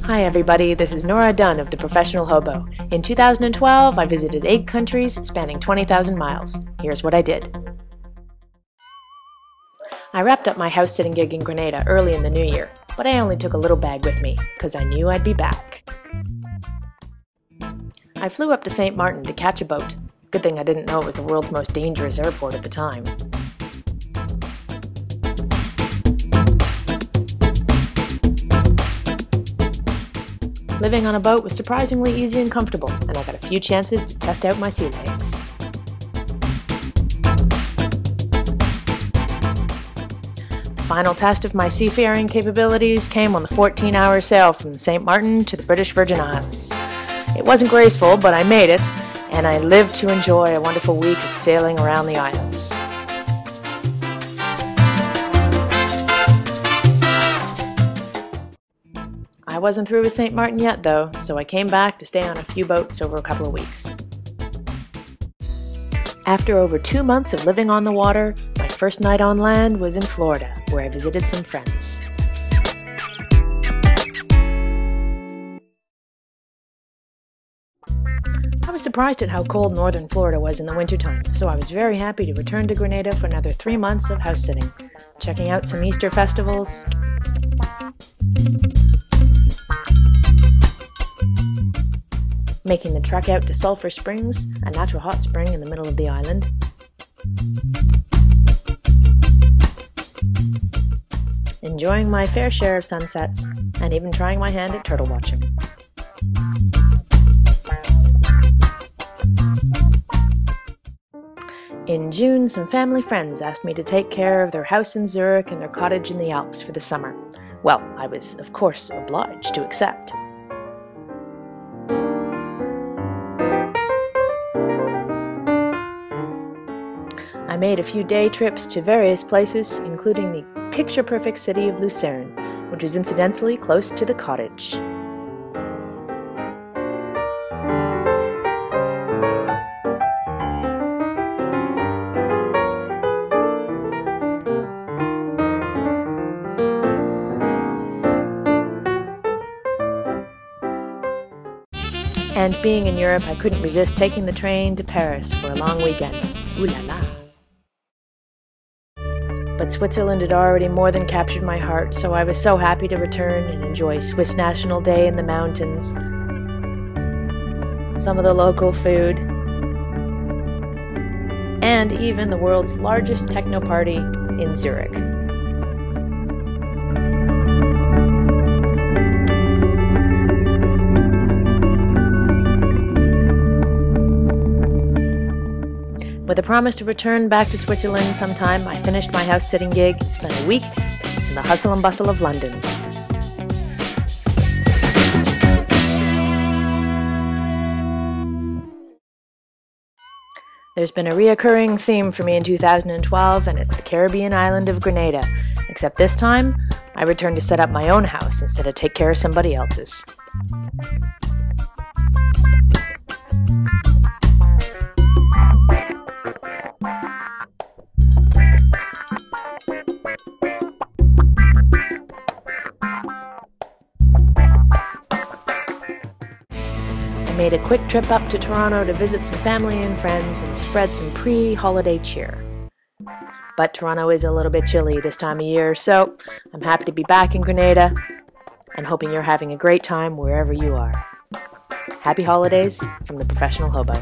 Hi everybody, this is Nora Dunn of the Professional Hobo. In 2012, I visited 8 countries spanning 20,000 miles. Here's what I did. I wrapped up my house-sitting gig in Grenada early in the new year, but I only took a little bag with me, because I knew I'd be back. I flew up to St. Martin to catch a boat. Good thing I didn't know it was the world's most dangerous airport at the time. Living on a boat was surprisingly easy and comfortable, and I got a few chances to test out my sea legs. The final test of my seafaring capabilities came on the 14-hour sail from St. Martin to the British Virgin Islands. It wasn't graceful, but I made it, and I lived to enjoy a wonderful week of sailing around the islands. I wasn't through with St. Martin yet though, so I came back to stay on a few boats over a couple of weeks. After over 2 months of living on the water, my first night on land was in Florida, where I visited some friends. I was surprised at how cold northern Florida was in the wintertime, so I was very happy to return to Grenada for another 3 months of house sitting, checking out some Easter festivals, making the trek out to Sulphur Springs, a natural hot spring in the middle of the island, enjoying my fair share of sunsets, and even trying my hand at turtle watching. In June, some family friends asked me to take care of their house in Zurich and their cottage in the Alps for the summer. Well, I was, of course, obliged to accept. I made a few day trips to various places, including the picture-perfect city of Lucerne, which is incidentally close to the cottage. And being in Europe, I couldn't resist taking the train to Paris for a long weekend. Ooh la la! But Switzerland had already more than captured my heart, so I was so happy to return and enjoy Swiss National Day in the mountains, some of the local food, and even the world's largest techno party in Zurich. With a promise to return back to Switzerland sometime, I finished my house-sitting gig and spent a week in the hustle and bustle of London. There's been a reoccurring theme for me in 2012, and it's the Caribbean island of Grenada, except this time, I returned to set up my own house instead of take care of somebody else's. I made a quick trip up to Toronto to visit some family and friends and spread some pre-holiday cheer. But Toronto is a little bit chilly this time of year, so I'm happy to be back in Grenada and hoping you're having a great time wherever you are. Happy holidays from the Professional Hobo.